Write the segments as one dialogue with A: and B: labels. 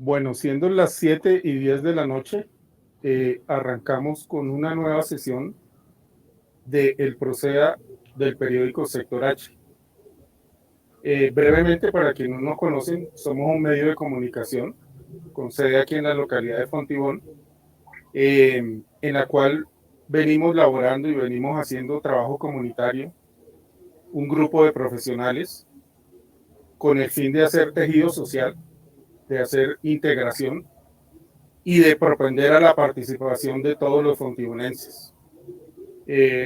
A: Bueno, siendo las 7:10 de la noche, arrancamos con una nueva sesión de El Proceda del periódico Sector H. Brevemente, para quienes no nos conocen, somos un medio de comunicación con sede aquí en la localidad de Fontibón, en la cual venimos laborando y venimos haciendo trabajo comunitario, un grupo de profesionales con el fin de hacer tejido social, de hacer integración y de propender a la participación de todos los fontibonenses.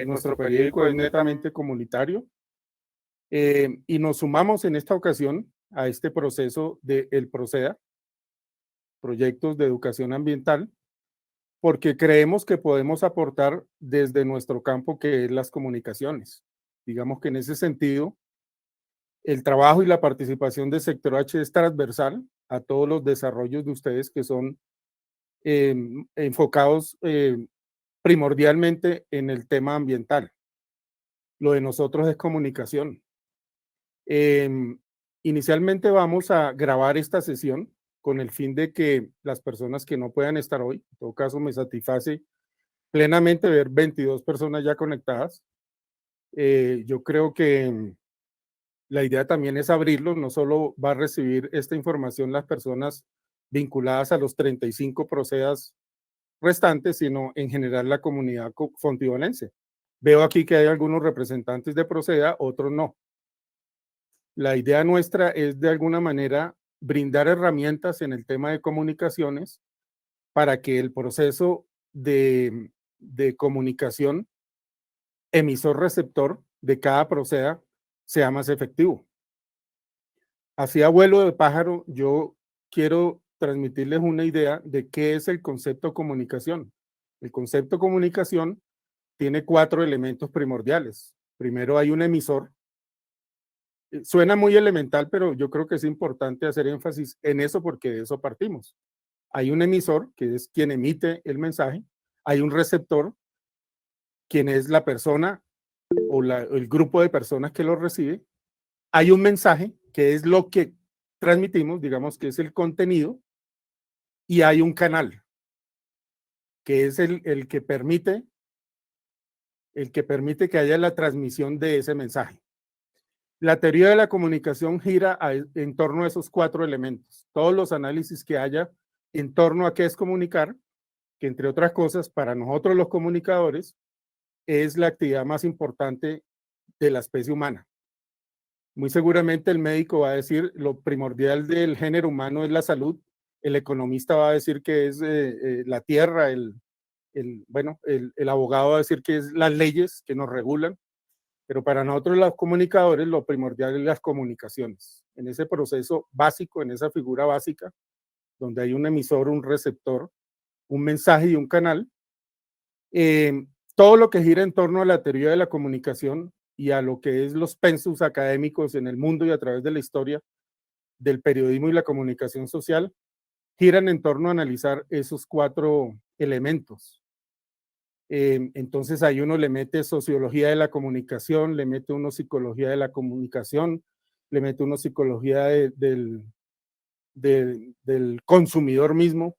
A: Nuestro periódico es netamente comunitario y nos sumamos en esta ocasión a este proceso de El Proceda, proyectos de educación ambiental, porque creemos que podemos aportar desde nuestro campo, que es las comunicaciones. Digamos que en ese sentido, el trabajo y la participación del Sector H es transversal a todos los desarrollos de ustedes que son enfocados primordialmente en el tema ambiental. Lo de nosotros es comunicación. Inicialmente vamos a grabar esta sesión con el fin de que las personas que no puedan estar hoy, en todo caso me satisface plenamente ver 22 personas ya conectadas. Yo creo que la idea también es abrirlo, no solo va a recibir esta información las personas vinculadas a los 35 procedas restantes, sino en general la comunidad fontibonense. Veo aquí que hay algunos representantes de Proceda, otros no. La idea nuestra es de alguna manera brindar herramientas en el tema de comunicaciones para que el proceso de comunicación emisor-receptor de cada Proceda sea más efectivo. Así a vuelo de pájaro, yo quiero transmitirles una idea de qué es el concepto comunicación. El concepto comunicación tiene 4 elementos primordiales. Primero hay un emisor. Suena muy elemental, pero yo creo que es importante hacer énfasis en eso porque de eso partimos. Hay un emisor, que es quien emite el mensaje. Hay un receptor, quien es la persona o el grupo de personas que lo recibe. Hay un mensaje, que es lo que transmitimos, digamos que es el contenido. Y hay un canal, que es el que permite que haya la transmisión de ese mensaje. La teoría de la comunicación gira en torno a esos 4 elementos. Todos los análisis que haya en torno a qué es comunicar, que entre otras cosas, para nosotros los comunicadores, es la actividad más importante de la especie humana. Muy seguramente el médico va a decir lo primordial del género humano es la salud, el economista va a decir que es la tierra, el abogado va a decir que es las leyes que nos regulan, pero para nosotros los comunicadores lo primordial es las comunicaciones. En ese proceso básico, en esa figura básica, donde hay un emisor, un receptor, un mensaje y un canal, todo lo que gira en torno a la teoría de la comunicación y a lo que es los pensus académicos en el mundo y a través de la historia del periodismo y la comunicación social, giran en torno a analizar esos 4 elementos. Entonces ahí uno le mete sociología de la comunicación, le mete uno psicología de la comunicación, le mete uno psicología del consumidor mismo,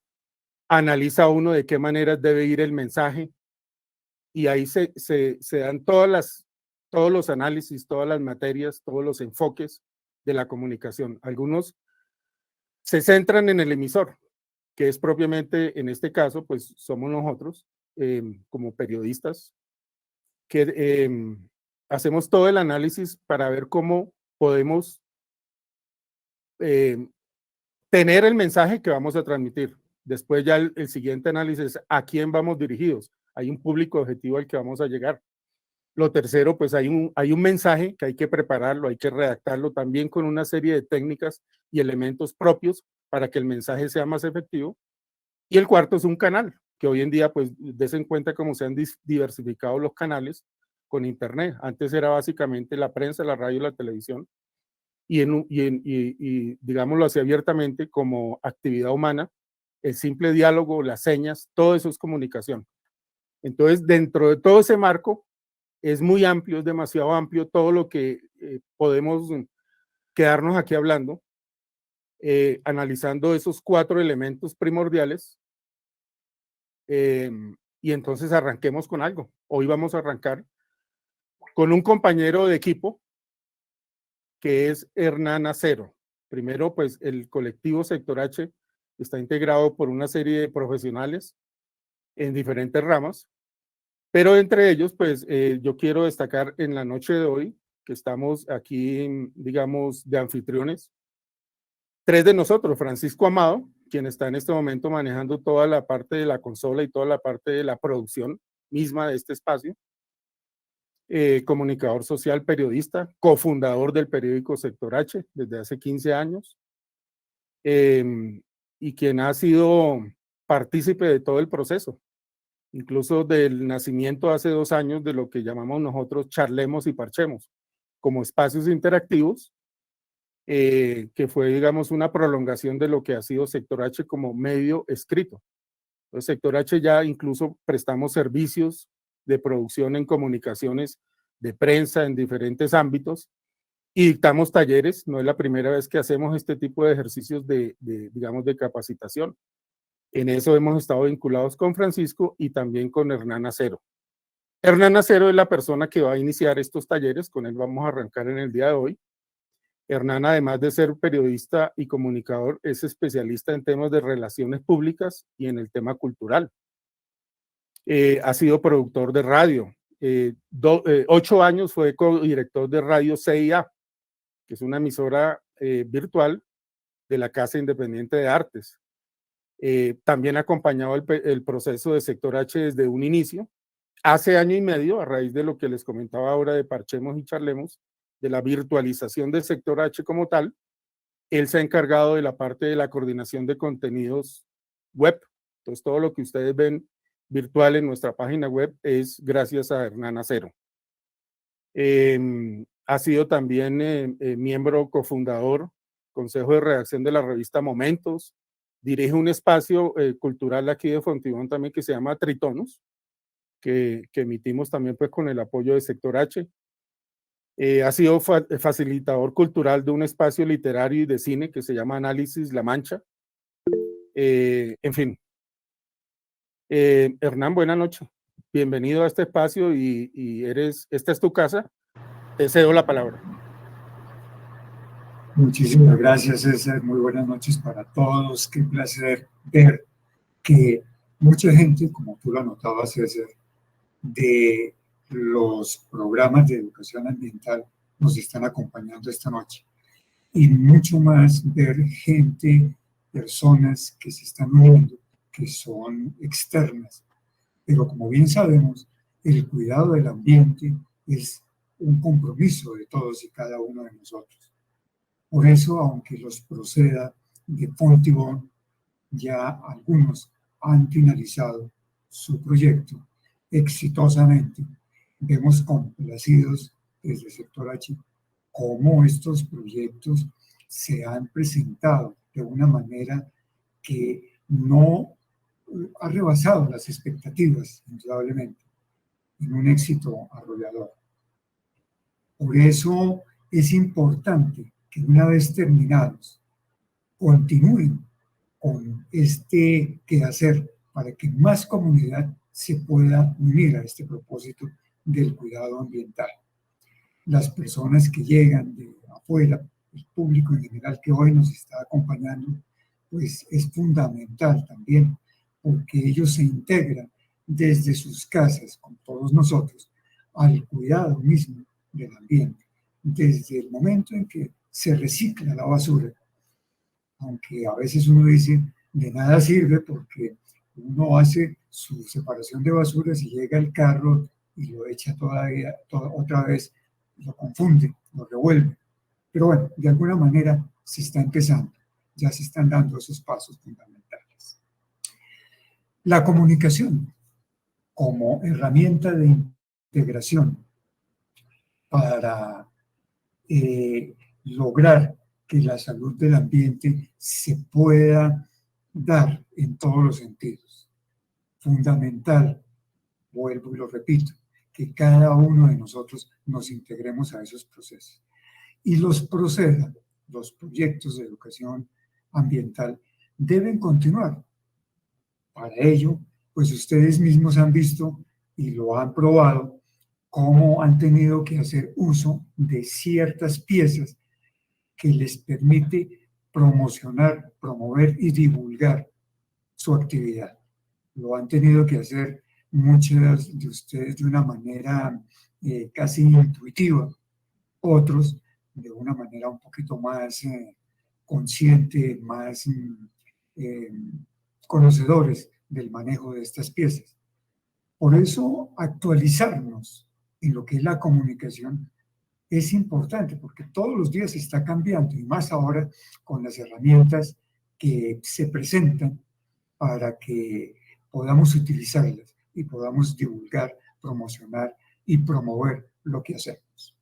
A: analiza uno de qué manera debe ir el mensaje y ahí se dan todos los análisis, todas las materias, todos los enfoques de la comunicación. Algunos se centran en el emisor, que es propiamente, en este caso, pues somos nosotros, como periodistas, que hacemos todo el análisis para ver cómo podemos tener el mensaje que vamos a transmitir. Después ya el siguiente análisis, ¿a quién vamos dirigidos? Hay un público objetivo al que vamos a llegar. Lo tercero, pues hay un mensaje que hay que prepararlo, hay que redactarlo también con una serie de técnicas y elementos propios para que el mensaje sea más efectivo. Y el cuarto es un canal, que hoy en día, pues, des en cuenta cómo se han diversificado los canales con Internet. Antes era básicamente la prensa, la radio y la televisión. Y digámoslo así abiertamente, como actividad humana, el simple diálogo, las señas, todo eso es comunicación. Entonces, dentro de todo ese marco, es muy amplio, es demasiado amplio todo lo que podemos quedarnos aquí hablando. analizando esos 4 elementos primordiales. Y entonces arranquemos con algo. Hoy vamos a arrancar con un compañero de equipo que es Hernán Acero. Primero, pues el colectivo Sector H está integrado por una serie de profesionales en diferentes ramas, pero entre ellos, pues yo quiero destacar en la noche de hoy que estamos aquí, digamos, de anfitriones, 3 de nosotros: Francisco Amado, quien está en este momento manejando toda la parte de la consola y toda la parte de la producción misma de este espacio, comunicador social, periodista, cofundador del periódico Sector H desde hace 15 años, y quien ha sido partícipe de todo el proceso, incluso del nacimiento hace 2 años de lo que llamamos nosotros Charlemos y Parchemos, como espacios interactivos, que fue, digamos, una prolongación de lo que ha sido Sector H como medio escrito. Entonces, Sector H ya incluso prestamos servicios de producción en comunicaciones de prensa en diferentes ámbitos y dictamos talleres. No es la primera vez que hacemos este tipo de ejercicios digamos, de capacitación. En eso hemos estado vinculados con Francisco y también con Hernán Acero. Hernán Acero es la persona que va a iniciar estos talleres, con él vamos a arrancar en el día de hoy. Hernán, además de ser periodista y comunicador, es especialista en temas de relaciones públicas y en el tema cultural. Ha sido productor de radio. 8 años fue codirector de Radio CIA, que es una emisora virtual de la Casa Independiente de Artes. También ha acompañado el proceso de Sector H desde un inicio. Hace año y medio, a raíz de lo que les comentaba ahora de Parchemos y Charlemos, de la virtualización del Sector H como tal, él se ha encargado de la parte de la coordinación de contenidos web. Entonces, todo lo que ustedes ven virtual en nuestra página web es gracias a Hernán Acero. Ha sido también miembro cofundador, consejo de redacción de la revista Momentos, dirige un espacio cultural aquí de Fontibón también que se llama Tritonos, que emitimos también pues con el apoyo de Sector H. Ha sido facilitador cultural de un espacio literario y de cine que se llama Análisis La Mancha. En fin. Hernán, buenas noches. Bienvenido a este espacio y esta es tu casa. Te cedo la palabra.
B: Muchísimas gracias, César. Muy buenas noches para todos. Qué placer ver que mucha gente, como tú lo anotabas, César, de los programas de educación ambiental nos están acompañando esta noche. Y mucho más ver gente, personas que se están uniendo, que son externas. Pero como bien sabemos, el cuidado del ambiente es un compromiso de todos y cada uno de nosotros. Por eso, aunque los Proceda de Fontibón, ya algunos han finalizado su proyecto exitosamente, vemos complacidos desde Sector H cómo estos proyectos se han presentado de una manera que no ha rebasado las expectativas, indudablemente, en un éxito arrollador. Por eso es importante que una vez terminados, continúen con este quehacer para que más comunidad se pueda unir a este propósito del cuidado ambiental. Las personas que llegan de afuera, el público en general que hoy nos está acompañando, pues es fundamental también, porque ellos se integran desde sus casas con todos nosotros al cuidado mismo del ambiente, desde el momento en que se recicla la basura, aunque a veces uno dice de nada sirve porque uno hace su separación de basuras y llega el carro y lo echa otra vez, lo confunde, lo revuelve. Pero bueno, de alguna manera se está empezando, ya se están dando esos pasos fundamentales. La comunicación como herramienta de integración para lograr que la salud del ambiente se pueda dar en todos los sentidos. Fundamental, vuelvo y lo repito, que cada uno de nosotros nos integremos a esos procesos. Y los Proceda, los proyectos de educación ambiental deben continuar. Para ello, pues ustedes mismos han visto y lo han probado, cómo han tenido que hacer uso de ciertas piezas que les permite promocionar, promover y divulgar su actividad. Lo han tenido que hacer muchas de ustedes de una manera casi intuitiva, otros de una manera un poquito más consciente, más eh, conocedores del manejo de estas piezas. Por eso actualizarnos en lo que es la comunicación es importante, porque todos los días está cambiando, y más ahora con las herramientas que se presentan para que podamos utilizarlas y podamos divulgar, promocionar y promover lo que hacemos.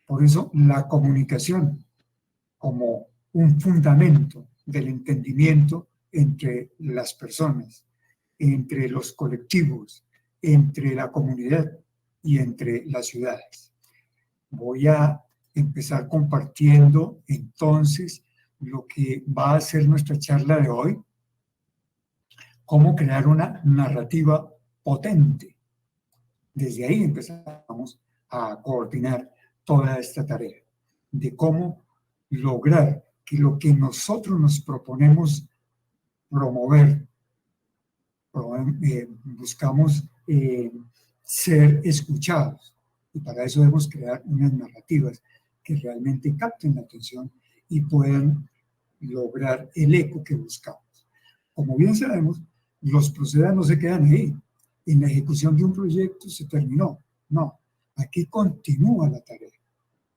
B: Por eso la comunicación como un fundamento del entendimiento entre las personas, entre los colectivos, entre la comunidad y entre las ciudades. Voy a empezar compartiendo entonces lo que va a ser nuestra charla de hoy, cómo crear una narrativa potente. Desde ahí empezamos a coordinar toda esta tarea de cómo lograr que lo que nosotros nos proponemos promover, buscamos ser escuchados, y para eso debemos crear unas narrativas que realmente capten la atención y puedan lograr el eco que buscamos. Como bien sabemos, los procesos no se quedan ahí. En la ejecución de un proyecto se terminó. No, aquí continúa la tarea.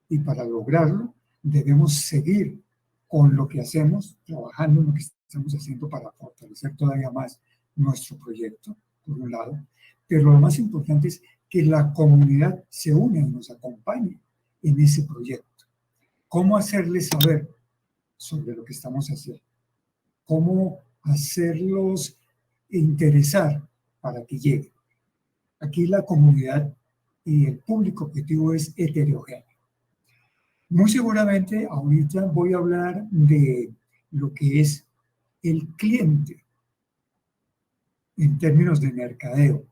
B: Y para lograrlo debemos seguir con lo que hacemos, trabajando en lo que estamos haciendo para fortalecer todavía más nuestro proyecto, por un lado. Pero lo más importante es que la comunidad se une y nos acompañe en ese proyecto. ¿Cómo hacerles saber sobre lo que estamos haciendo? ¿Cómo hacerlos interesar para que lleguen? Aquí la comunidad y el público objetivo es heterogéneo. Muy seguramente ahorita voy a hablar de lo que es el cliente en términos de mercadeo,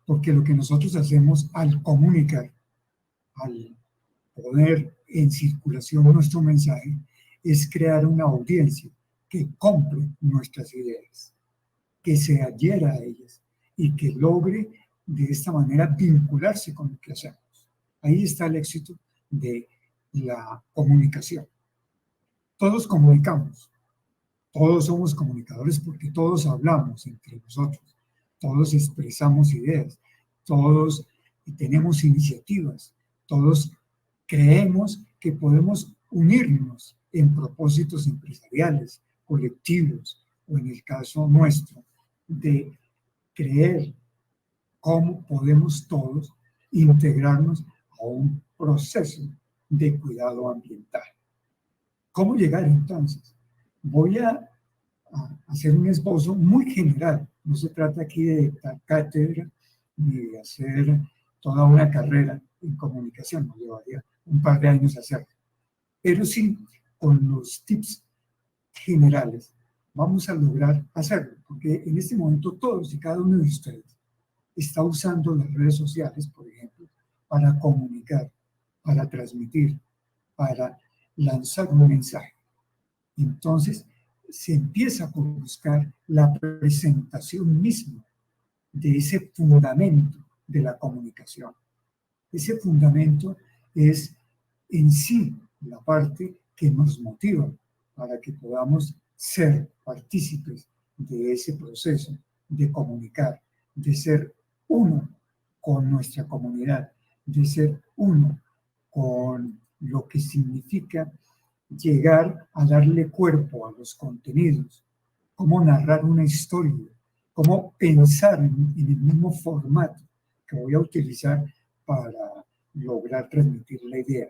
B: porque lo que nosotros hacemos al comunicar, al poner en circulación nuestro mensaje, es crear una audiencia que compre nuestras ideas, que se adhiera a ellas y que logre de esta manera vincularse con lo que hacemos. Ahí está el éxito de la comunicación. Todos comunicamos, todos somos comunicadores porque todos hablamos entre nosotros, todos expresamos ideas, todos tenemos iniciativas, todos creemos que podemos unirnos en propósitos empresariales, colectivos, o en el caso nuestro, de creer cómo podemos todos integrarnos a un proceso de cuidado ambiental. ¿Cómo llegar entonces? Voy a hacer un esbozo muy general. No se trata aquí de dictar cátedra ni de hacer toda una carrera en comunicación, nos llevaría un par de años hacerlo. Pero sí, con los tips generales, vamos a lograr hacerlo, porque en este momento todos y cada uno de ustedes está usando las redes sociales, por ejemplo, para comunicar, para transmitir, para lanzar un mensaje. Entonces, se empieza por buscar la presentación misma de ese fundamento de la comunicación. Ese fundamento es en sí la parte que nos motiva para que podamos ser partícipes de ese proceso de comunicar, de ser uno con nuestra comunidad, de ser uno con lo que significa llegar a darle cuerpo a los contenidos, cómo narrar una historia, cómo pensar en el mismo formato que voy a utilizar para lograr transmitir la idea.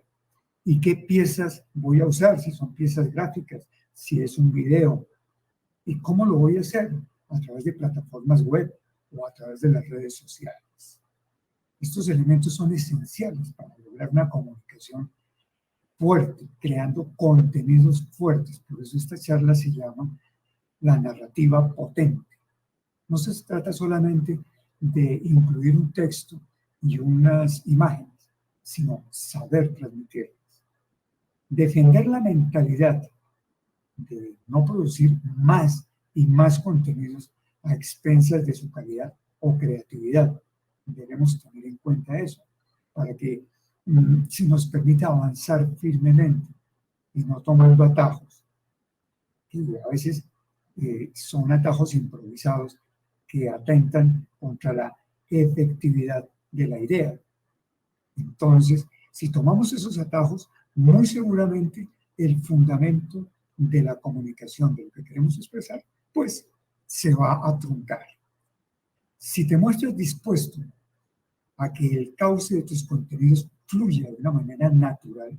B: ¿Y qué piezas voy a usar? Si son piezas gráficas, si es un video. ¿Y cómo lo voy a hacer? A través de plataformas web o a través de las redes sociales. Estos elementos son esenciales para lograr una comunicación fuerte, creando contenidos fuertes. Por eso esta charla se llama la narrativa potente. No se trata solamente de incluir un texto y unas imágenes, sino saber transmitirlas. Defender la mentalidad de no producir más y más contenidos a expensas de su calidad o creatividad. Debemos tener en cuenta eso, para que se nos permita avanzar firmemente y no tomando atajos, que a veces son atajos improvisados que atentan contra la efectividad de la idea. Entonces, si tomamos esos atajos, muy seguramente el fundamento de la comunicación, de lo que queremos expresar, pues se va a truncar. Si te muestras dispuesto a que el cauce de tus contenidos fluya de una manera natural,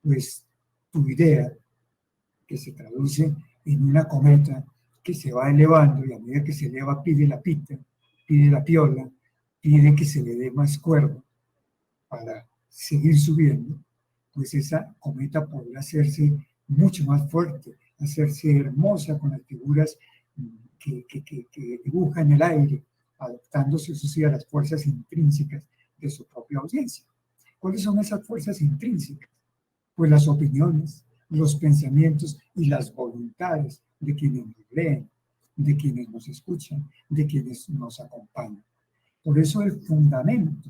B: pues tu idea, que se traduce en una cometa que se va elevando y a medida que se eleva pide la pita, pide la piola, pide que se le dé más cuerda para seguir subiendo, pues esa cometa podrá hacerse mucho más fuerte, hacerse hermosa con las figuras que dibuja en el aire, adaptándose, eso sí, a las fuerzas intrínsecas de su propia audiencia. ¿Cuáles son esas fuerzas intrínsecas? Pues las opiniones, los pensamientos y las voluntades de quienes nos leen, de quienes nos escuchan, de quienes nos acompañan. Por eso el fundamento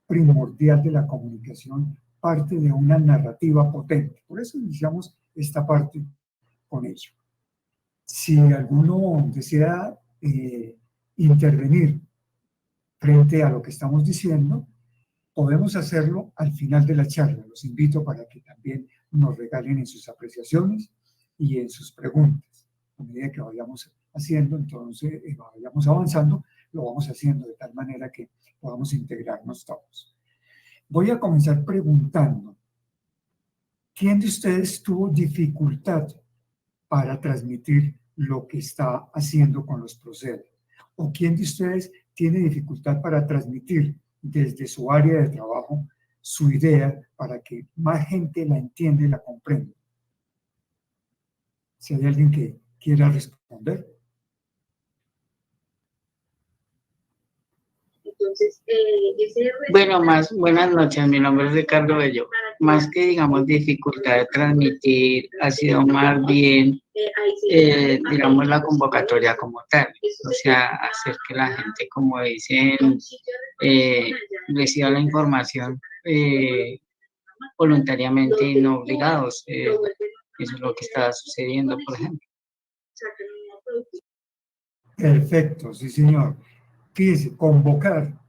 B: primordial de la comunicación parte de una narrativa potente. Por eso iniciamos esta parte con ello. Si alguno desea intervenir frente a lo que estamos diciendo, podemos hacerlo al final de la charla. Los invito para que también nos regalen en sus apreciaciones y en sus preguntas. A medida que vayamos haciendo, entonces vayamos avanzando, lo vamos haciendo de tal manera que podamos integrarnos todos. Voy a comenzar preguntando, ¿quién de ustedes tuvo dificultad para transmitir lo que está haciendo con los procesos? ¿O quién de ustedes tiene dificultad para transmitir desde su área de trabajo su idea para que más gente la entienda y la comprenda? Si hay alguien que quiera responder.
C: Entonces, bueno, buenas noches, mi nombre es Ricardo Bello. Más que, digamos, dificultad de transmitir, ha sido más bien, digamos, la convocatoria como tal. O sea, hacer que la gente, como dicen, reciba la información voluntariamente y no obligados. Eso es lo que está sucediendo, por ejemplo.
B: Perfecto, sí, señor. Fíjese, convocar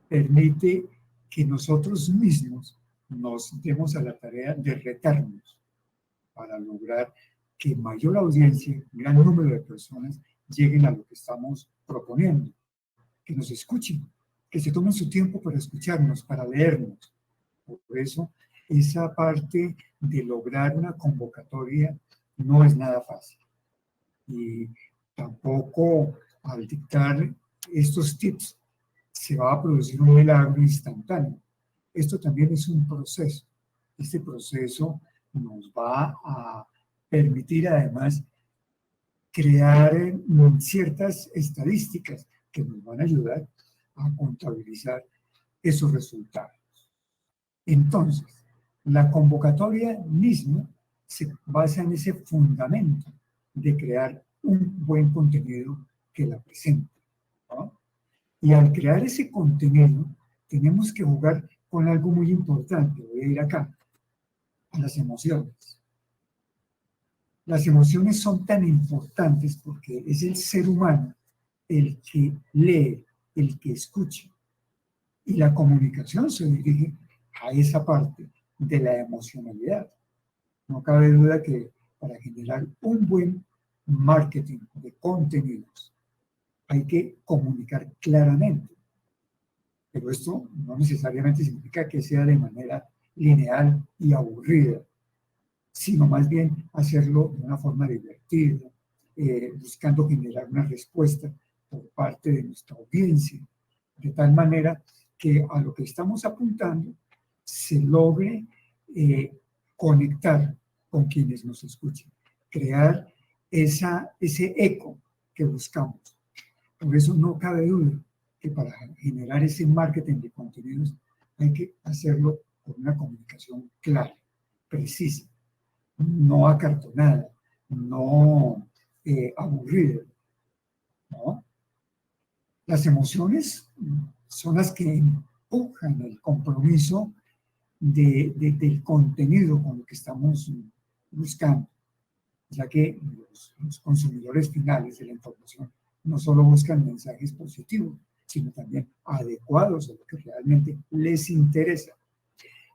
B: permite que nosotros mismos nos demos a la tarea de retarnos para lograr que mayor audiencia, un gran número de personas lleguen a lo que estamos proponiendo, que nos escuchen, que se tomen su tiempo para escucharnos, para leernos. Por eso, esa parte de lograr una convocatoria no es nada fácil. Y tampoco al dictar estos tips se va a producir un milagro instantáneo. Esto también es un proceso. Este proceso nos va a permitir además crear ciertas estadísticas que nos van a ayudar a contabilizar esos resultados. Entonces, la convocatoria misma se basa en ese fundamento de crear un buen contenido que la presente, ¿no? Y al crear ese contenido, tenemos que jugar con algo muy importante. Voy a ir acá, a las emociones. Las emociones son tan importantes porque es el ser humano el que lee, el que escucha. Y la comunicación se dirige a esa parte de la emocionalidad. No cabe duda que para generar un buen marketing de contenidos hay que comunicar claramente. Pero esto no necesariamente significa que sea de manera lineal y aburrida, sino más bien hacerlo de una forma divertida, buscando generar una respuesta por parte de nuestra audiencia, de tal manera que a lo que estamos apuntando se logre conectar con quienes nos escuchan, crear ese eco que buscamos. Por eso no cabe duda que para generar ese marketing de contenidos hay que hacerlo con una comunicación clara, precisa, no acartonada, no aburrida, ¿no? Las emociones son las que empujan el compromiso del contenido con lo que estamos buscando, ya que los consumidores finales de la información no solo buscan mensajes positivos, sino también adecuados a lo que realmente les interesa.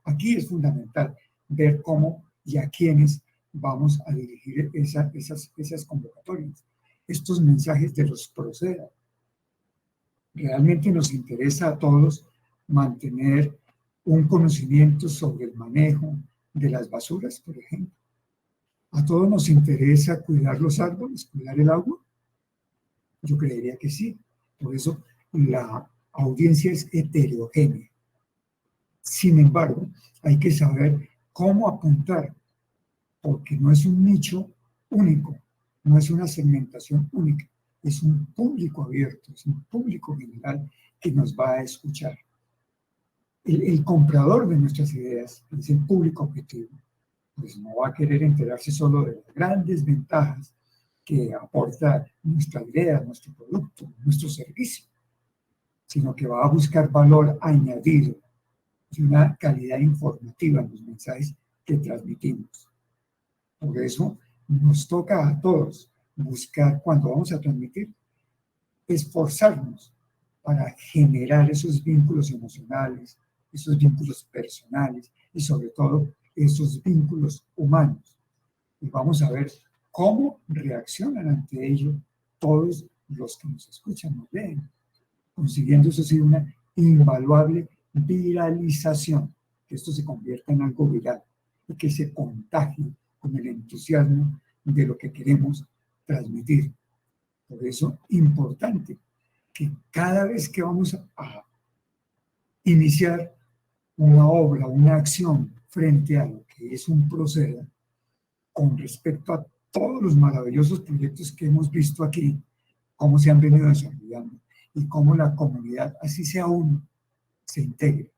B: Aquí es fundamental ver cómo y a quiénes vamos a dirigir esas convocatorias. Estos mensajes de los procedan. Realmente nos interesa a todos mantener un conocimiento sobre el manejo de las basuras, por ejemplo. ¿A todos nos interesa cuidar los árboles, cuidar el agua? Yo creería que sí. Por eso la audiencia es heterogénea. Sin embargo, hay que saber cómo apuntar, porque no es un nicho único, no es una segmentación única, es un público abierto, es un público general que nos va a escuchar. El comprador de nuestras ideas es el público objetivo, pues no va a querer enterarse solo de las grandes ventajas que aporta nuestra idea, nuestro producto, nuestro servicio, sino que va a buscar valor añadido y una calidad informativa en los mensajes que transmitimos. Por eso nos toca a todos buscar, cuando vamos a transmitir, esforzarnos para generar esos vínculos emocionales, esos vínculos personales y sobre todo esos vínculos humanos. Y vamos a ver cómo reaccionan ante ello todos los que nos escuchan, nos leen, consiguiendo eso sí una invaluable viralización, que esto se convierta en algo viral y que se contagie con el entusiasmo de lo que queremos transmitir. Por eso, importante que cada vez que vamos a iniciar una obra, una acción frente a lo que es un proceder, con respecto a todos los maravillosos proyectos que hemos visto aquí, cómo se han venido desarrollando y cómo la comunidad, así sea uno, se integre.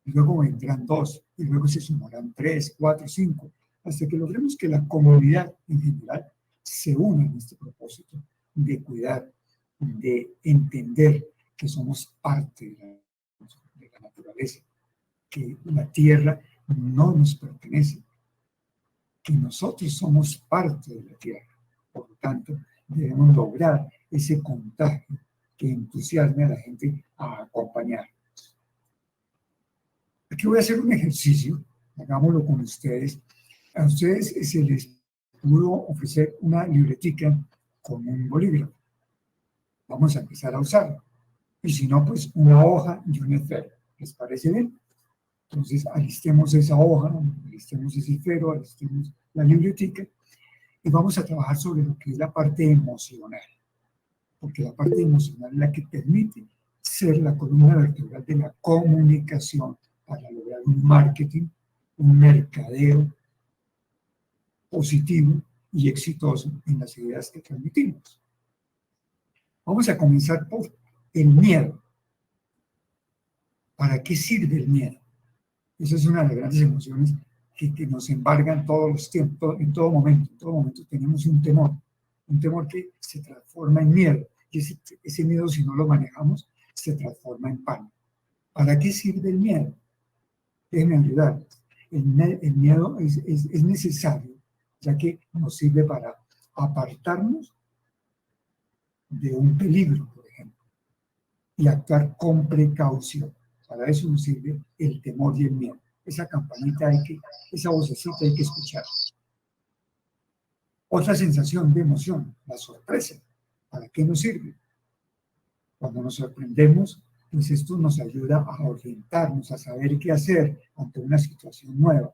B: Y luego vendrán 2, y luego se sumarán 3, 4, 5, hasta que logremos que la comunidad en general se una en este propósito de cuidar, de entender que somos parte de la naturaleza, que la tierra no nos pertenece, que nosotros somos parte de la tierra. Por lo tanto, debemos lograr ese contagio que entusiasme a la gente a acompañarnos. Aquí voy a hacer un ejercicio, hagámoslo con ustedes. A ustedes se les pudo ofrecer una libretica con un bolígrafo. Vamos a empezar a usarlo. Y si no, pues una hoja y un esfero. ¿Les parece bien? Entonces, alistemos esa hoja, alistemos ese esfero, alistemos la libretica y vamos a trabajar sobre lo que es la parte emocional. Porque la parte emocional es la que permite ser la columna vertebral de la comunicación para lograr un marketing, un mercadeo positivo y exitoso en las ideas que transmitimos. Vamos a comenzar por el miedo. ¿Para qué sirve el miedo? Esa es una de las grandes emociones que nos embargan todos los tiempos, en todo momento. En todo momento tenemos un temor que se transforma en miedo. Y ese miedo, si no lo manejamos, se transforma en pánico. ¿Para qué sirve el miedo? Déjenme ayudar. El miedo es necesario, ya que nos sirve para apartarnos de un peligro, por ejemplo, y actuar con precaución. Para eso nos sirve el temor y el miedo. Esa campanita esa vocecita hay que escuchar. Otra sensación de emoción, la sorpresa. ¿Para qué nos sirve? Cuando nos sorprendemos, pues esto nos ayuda a orientarnos, a saber qué hacer ante una situación nueva.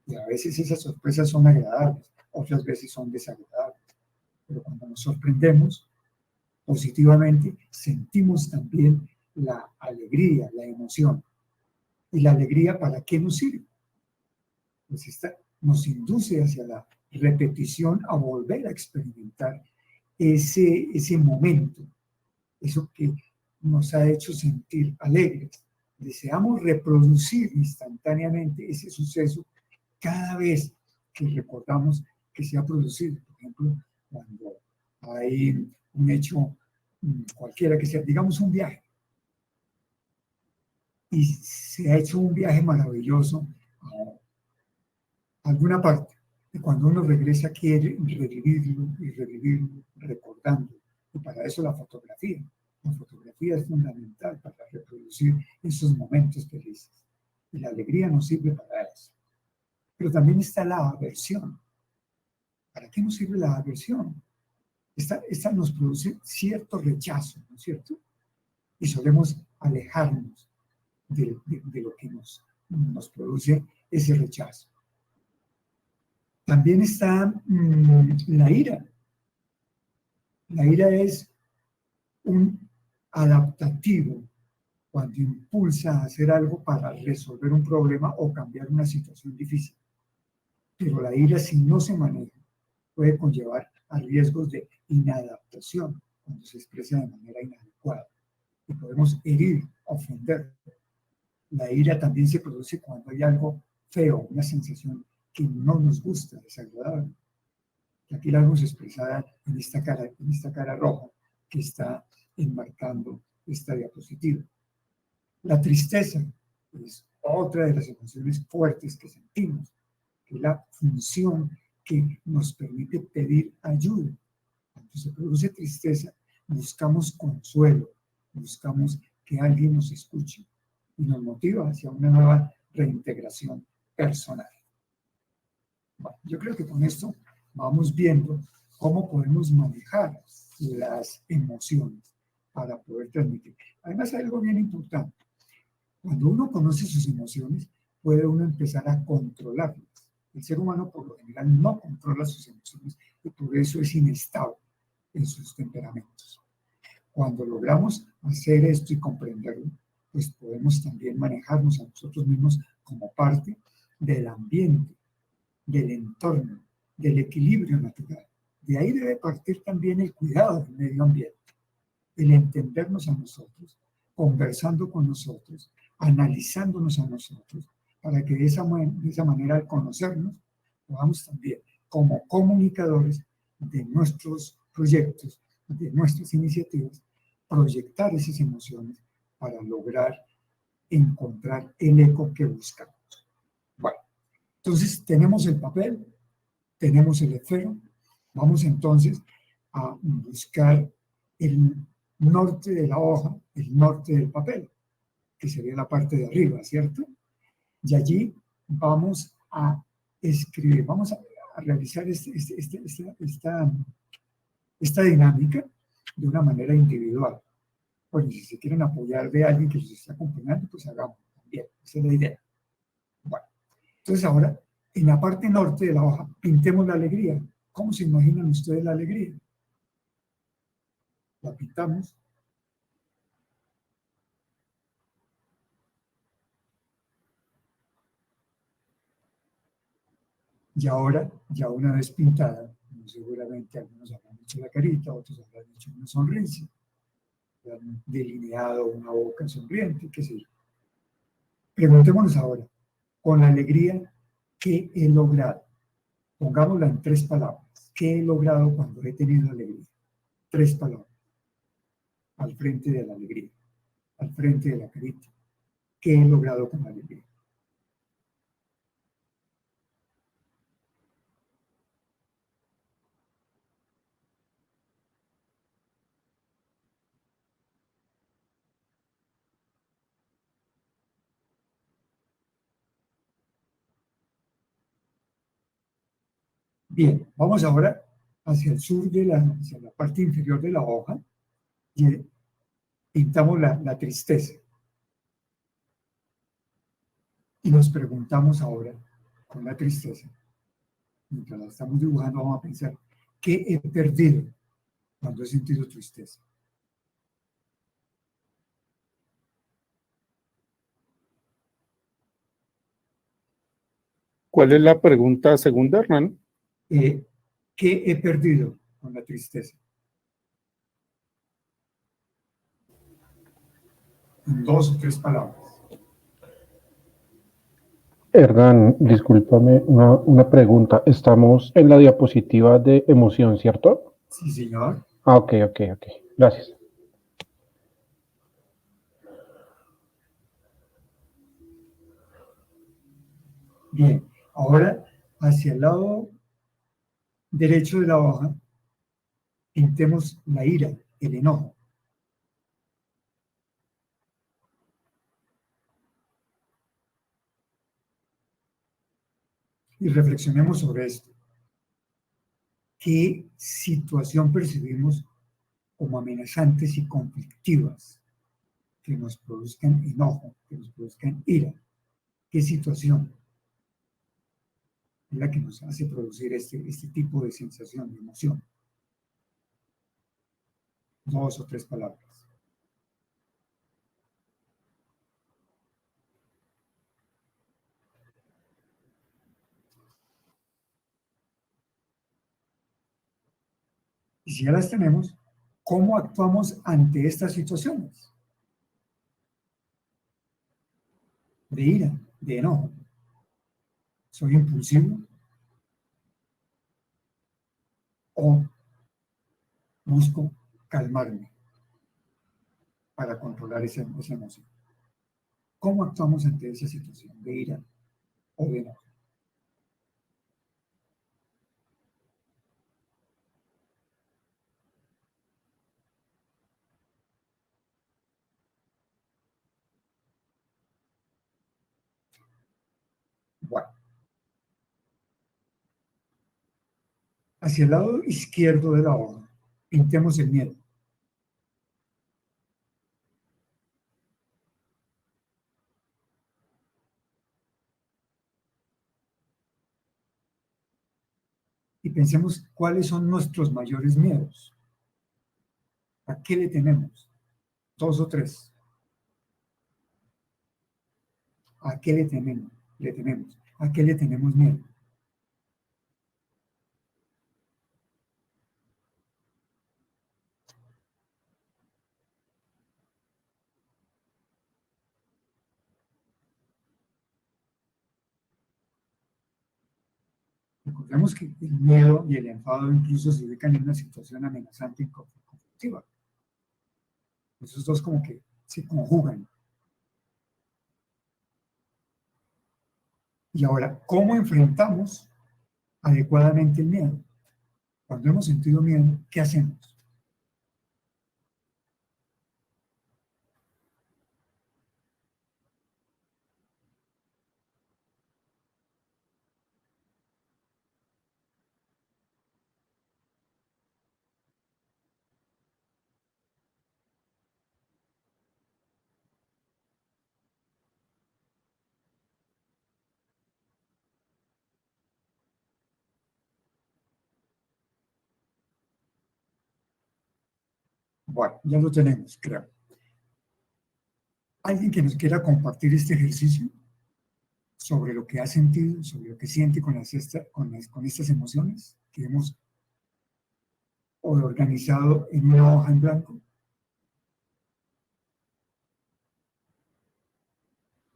B: Y a veces esas sorpresas son agradables, otras veces son desagradables. Pero cuando nos sorprendemos positivamente, sentimos también la alegría, la emoción. ¿Y la alegría para qué nos sirve? pues nos induce hacia la repetición a volver a experimentar ese momento, eso que nos ha hecho sentir alegres. Deseamos reproducir instantáneamente ese suceso cada vez que recordamos que se ha producido. Por ejemplo, cuando hay un hecho cualquiera que sea, digamos un viaje, y se ha hecho un viaje maravilloso a alguna parte, y cuando uno regresa quiere revivirlo y revivirlo, recordando, y para eso la fotografía. La fotografía es fundamental para reproducir esos momentos felices, y la alegría nos sirve para eso. Pero también está la aversión. ¿Para qué nos sirve la aversión? Esta nos produce cierto rechazo, ¿no es cierto? Y solemos alejarnos de lo que nos produce ese rechazo. También está la ira. La ira es un adaptativo cuando impulsa a hacer algo para resolver un problema o cambiar una situación difícil. Pero la ira, si no se maneja, puede conllevar a riesgos de inadaptación cuando se expresa de manera inadecuada. Y podemos herir, ofender. La ira también se produce cuando hay algo feo, una sensación que no nos gusta, desagradable. Y aquí la vemos expresada en esta cara roja que está enmarcando esta diapositiva. La tristeza es otra de las emociones fuertes que sentimos, que es la función que nos permite pedir ayuda. Cuando se produce tristeza, buscamos consuelo, buscamos que alguien nos escuche y nos motiva hacia una nueva reintegración personal. Bueno, yo creo que con esto vamos viendo cómo podemos manejar las emociones para poder transmitir. Además, hay algo bien importante. Cuando uno conoce sus emociones, puede uno empezar a controlarlas. El ser humano, por lo general, no controla sus emociones y por eso es inestable en sus temperamentos. Cuando logramos hacer esto y comprenderlo, pues podemos también manejarnos a nosotros mismos como parte del ambiente, del entorno, del equilibrio natural. De ahí debe partir también el cuidado del medio ambiente, el entendernos a nosotros, conversando con nosotros, analizándonos a nosotros, para que de esa manera, al conocernos, podamos también, como comunicadores de nuestros proyectos, de nuestras iniciativas, proyectar esas emociones para lograr encontrar el eco que buscamos. Bueno, entonces tenemos el papel, tenemos el esfero, vamos entonces a buscar el norte de la hoja, el norte del papel, que sería la parte de arriba, ¿cierto? Y allí vamos a escribir, vamos a realizar esta dinámica de una manera individual. Bueno, si se quieren apoyar de alguien que los esté acompañando, pues hagamos también, esa es la idea. Bueno, entonces ahora, en la parte norte de la hoja, pintemos la alegría. ¿Cómo se imaginan ustedes la alegría? La pintamos. Y ahora, ya una vez pintada, seguramente algunos habrán hecho la carita, otros habrán hecho una sonrisa, habrán delineado una boca sonriente, qué sé yo. Preguntémonos ahora, con la alegría, ¿qué he logrado? Pongámosla en 3 palabras. ¿Qué he logrado cuando he tenido alegría? 3 palabras. Al frente de la alegría, al frente de la carita. ¿Qué he logrado con la alegría? Bien, vamos ahora hacia el sur, hacia la parte inferior de la hoja y pintamos la tristeza. Y nos preguntamos ahora, con la tristeza, mientras la estamos dibujando, vamos a pensar, ¿qué he perdido cuando he sentido tristeza?
A: ¿Cuál es la pregunta segunda, hermano?
B: ¿Qué he perdido con la tristeza? En 2 o 3 palabras.
D: Hernán, discúlpame, una pregunta. Estamos en la diapositiva de emoción, ¿cierto?
B: Sí, señor.
D: Ah, ok. Gracias.
B: Bien, ahora hacia el lado derecho de la hoja, pintemos la ira, el enojo. Y reflexionemos sobre esto. ¿Qué situación percibimos como amenazantes y conflictivas que nos produzcan enojo, que nos produzcan ira? ¿Qué situación es la que nos hace producir este tipo de sensación, de emoción? 2 o 3 palabras. Y si ya las tenemos, ¿cómo actuamos ante estas situaciones? De ira, de enojo. ¿Soy impulsivo? ¿O busco calmarme para controlar esa emoción? ¿Cómo actuamos ante esa situación de ira o de enojo? Bueno, hacia el lado izquierdo de la hoja, pintemos el miedo. Y pensemos cuáles son nuestros mayores miedos. ¿A qué le tememos? 2 o 3. ¿A qué le tememos? ¿A qué le tenemos miedo? Recordemos que el miedo y el enfado incluso se ubican en una situación amenazante y conflictiva. Esos dos como que se conjugan. Y ahora, ¿cómo enfrentamos adecuadamente el miedo? Cuando hemos sentido miedo, ¿qué hacemos? Bueno, ya lo tenemos, creo. ¿Alguien que nos quiera compartir este ejercicio sobre lo que ha sentido, sobre lo que siente con estas emociones que hemos organizado en una hoja en blanco?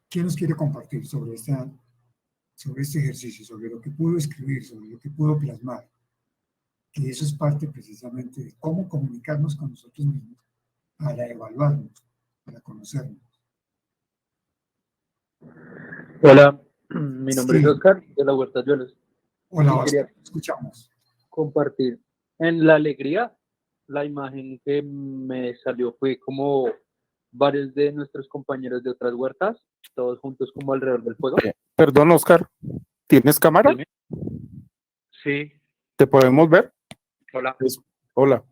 B: ¿Quién nos quiere compartir sobre este ejercicio, sobre lo que pudo escribir, sobre lo que pudo plasmar? Que eso es parte precisamente de cómo comunicarnos con nosotros mismos para evaluarnos, para conocernos.
E: Hola, mi nombre es
B: Sí.
E: Oscar de la Huerta Yolos.
B: Hola,
E: Y
B: Oscar,
E: quería
B: escuchamos.
E: compartir. En la alegría, la imagen que me salió fue como varios de nuestros compañeros de otras huertas, todos juntos como alrededor del fuego.
A: Perdón, Oscar, ¿tienes cámara?
E: Dime. Sí,
A: ¿Te podemos ver?
E: hola.
A: Hola.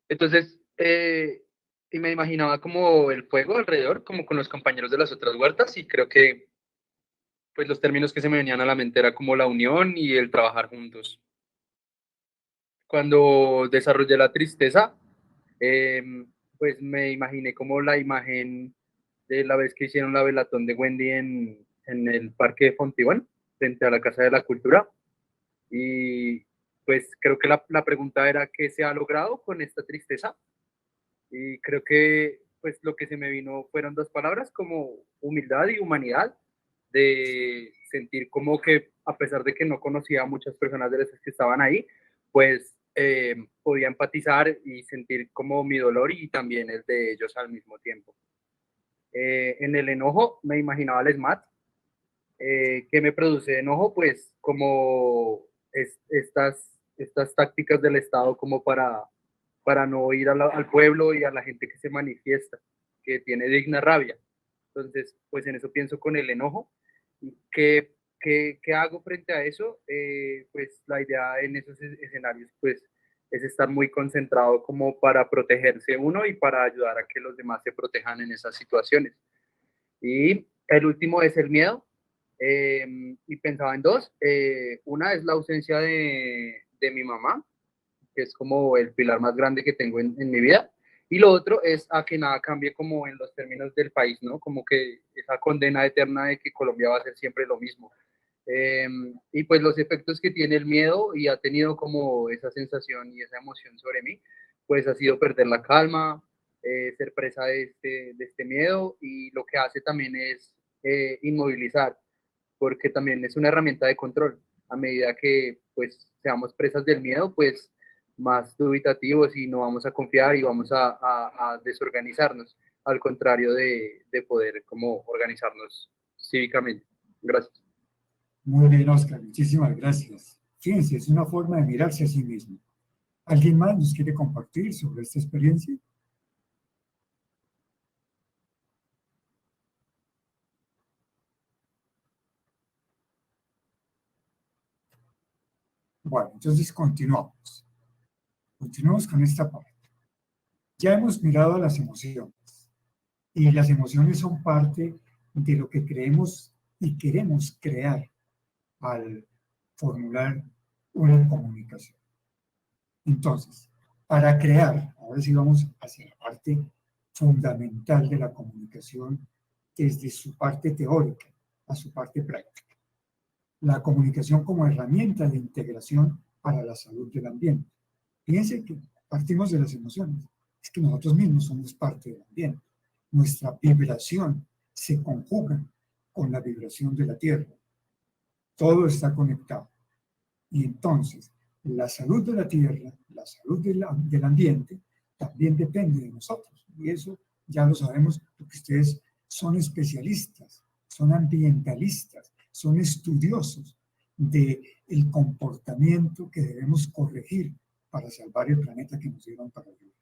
E: Entonces, y me imaginaba como el fuego alrededor, como con los compañeros de las otras huertas, y creo que pues los términos que se me venían a la mente era como la unión y el trabajar juntos. Cuando desarrollé la tristeza, pues me imaginé como la imagen de la vez que hicieron la velatón de Wendy en el parque de Fontibón, frente a la Casa de la Cultura. Y pues creo que la pregunta era ¿qué se ha logrado con esta tristeza? Y creo que pues lo que se me vino fueron dos palabras como humildad y humanidad, de sentir como que a pesar de que no conocía a muchas personas de las que estaban ahí, pues podía empatizar y sentir como mi dolor y también el de ellos al mismo tiempo. En el enojo me imaginaba el SMAT. ¿Qué me produce enojo? Pues como estas tácticas del Estado como para no ir al pueblo y a la gente que se manifiesta, que tiene digna rabia. Entonces, pues en eso pienso con el enojo. ¿Qué hago frente a eso? Pues la idea en esos escenarios pues es estar muy concentrado como para protegerse uno y para ayudar a que los demás se protejan en esas situaciones. Y el último es el miedo. Y pensaba en dos. Una es la ausencia de mi mamá, que es como el pilar más grande que tengo en mi vida. Y lo otro es a que nada cambie como en los términos del país, ¿no? Como que esa condena eterna de que Colombia va a ser siempre lo mismo. Y pues los efectos que tiene el miedo y ha tenido como esa sensación y esa emoción sobre mí, pues ha sido perder la calma, ser presa de este miedo, y lo que hace también es inmovilizar, porque también es una herramienta de control. A medida que pues seamos presas del miedo, pues más dubitativos y no vamos a confiar y vamos a desorganizarnos, al contrario de poder como organizarnos cívicamente. Gracias.
B: Muy bien, Oscar, muchísimas gracias. Fíjense, es una forma de mirarse a sí mismo. ¿Alguien más nos quiere compartir sobre esta experiencia? Bueno, entonces continuamos. Continuamos con esta parte. Ya hemos mirado a las emociones, y las emociones son parte de lo que creemos y queremos crear al formular una comunicación. Entonces, para crear, ahora sí vamos hacia la parte fundamental de la comunicación, desde su parte teórica a su parte práctica. La comunicación como herramienta de integración para la salud del ambiente. Fíjense que partimos de las emociones. Es que nosotros mismos somos parte del ambiente. Nuestra vibración se conjuga con la vibración de la Tierra. Todo está conectado. Y entonces, la salud de la Tierra, la salud del ambiente, también depende de nosotros. Y eso ya lo sabemos porque ustedes son especialistas, son ambientalistas, son estudiosos del comportamiento que debemos corregir para salvar el planeta que nos dieron para vivir.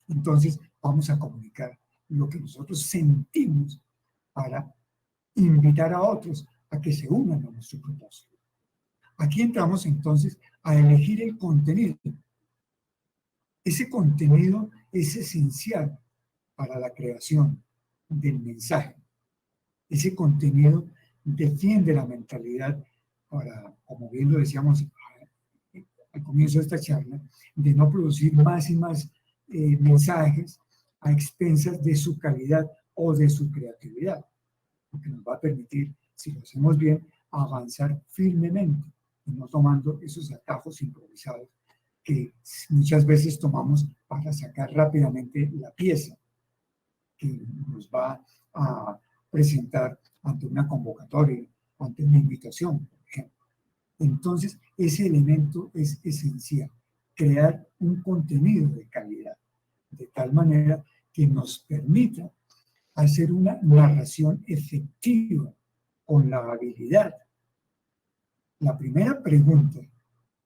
B: Entonces, vamos a comunicar lo que nosotros sentimos para invitar a otros a que se unan a nuestro propósito. Aquí entramos entonces a elegir el contenido. Ese contenido es esencial para la creación del mensaje. Ese contenido defiende la mentalidad para, como bien lo decíamos al comienzo de esta charla, de no producir más y más mensajes a expensas de su calidad o de su creatividad, porque nos va a permitir, si lo hacemos bien, avanzar firmemente y no tomando esos atajos improvisados que muchas veces tomamos para sacar rápidamente la pieza que nos va a presentar ante una convocatoria, ante una invitación, por ejemplo. Entonces, ese elemento es esencial, crear un contenido de calidad, de tal manera que nos permita hacer una narración efectiva con la habilidad. La primera pregunta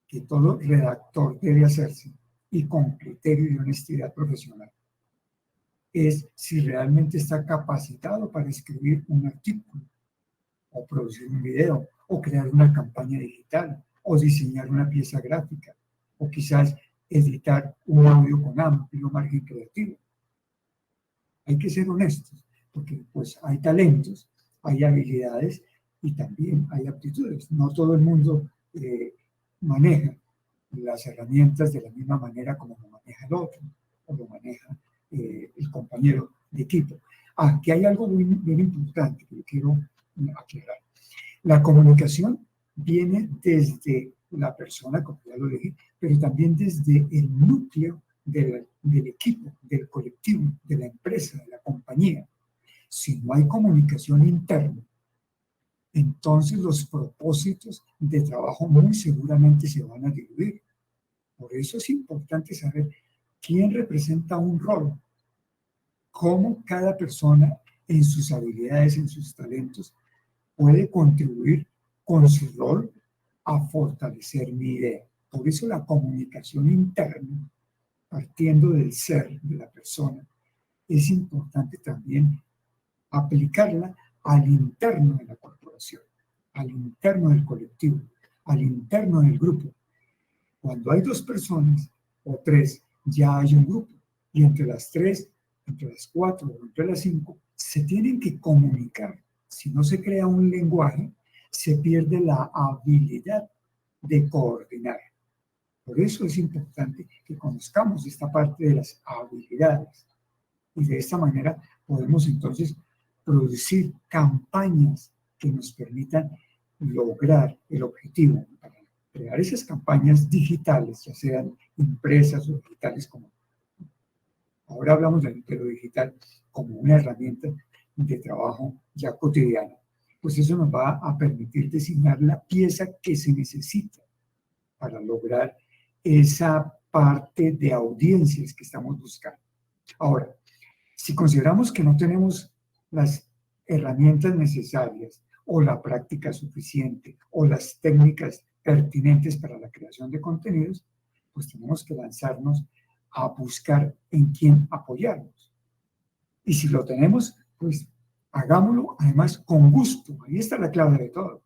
B: que todo redactor debe hacerse, y con criterio de honestidad profesional, es si realmente está capacitado para escribir un artículo, o producir un video, o crear una campaña digital, o diseñar una pieza gráfica, o quizás editar un audio con amplio margen creativo. Hay que ser honestos, porque pues hay talentos, hay habilidades y también hay aptitudes. No todo el mundo maneja las herramientas de la misma manera como lo maneja el otro, o lo maneja el compañero de equipo. Aquí hay algo bien importante que yo quiero aclarar. La comunicación viene desde la persona, como ya lo dije, pero también desde el núcleo del equipo, del colectivo, de la empresa, de la compañía. Si no hay comunicación interna, entonces los propósitos de trabajo muy seguramente se van a diluir. Por eso es importante saber quién representa un rol, cómo cada persona en sus habilidades, en sus talentos, puede contribuir con su rol a fortalecer mi idea. Por eso la comunicación interna, partiendo del ser de la persona, es importante también aplicarla al interno de la corporación, al interno del colectivo, al interno del grupo. Cuando hay dos personas o tres, ya hay un grupo. Y entre las tres, entre las cuatro o entre las cinco, se tienen que comunicar. Si no se crea un lenguaje, se pierde la habilidad de coordinar. Por eso es importante que conozcamos esta parte de las habilidades. Y de esta manera podemos entonces producir campañas que nos permitan lograr el objetivo. Para crear esas campañas digitales, ya sean impresas o digitales, como ahora hablamos de lo digital como una herramienta de trabajo ya cotidiana, pues eso nos va a permitir designar la pieza que se necesita para lograr esa parte de audiencias que estamos buscando. Ahora, si consideramos que no tenemos las herramientas necesarias o la práctica suficiente o las técnicas pertinentes para la creación de contenidos, pues tenemos que lanzarnos a buscar en quién apoyarnos. Y si lo tenemos, pues hagámoslo además con gusto. Ahí está la clave de todo.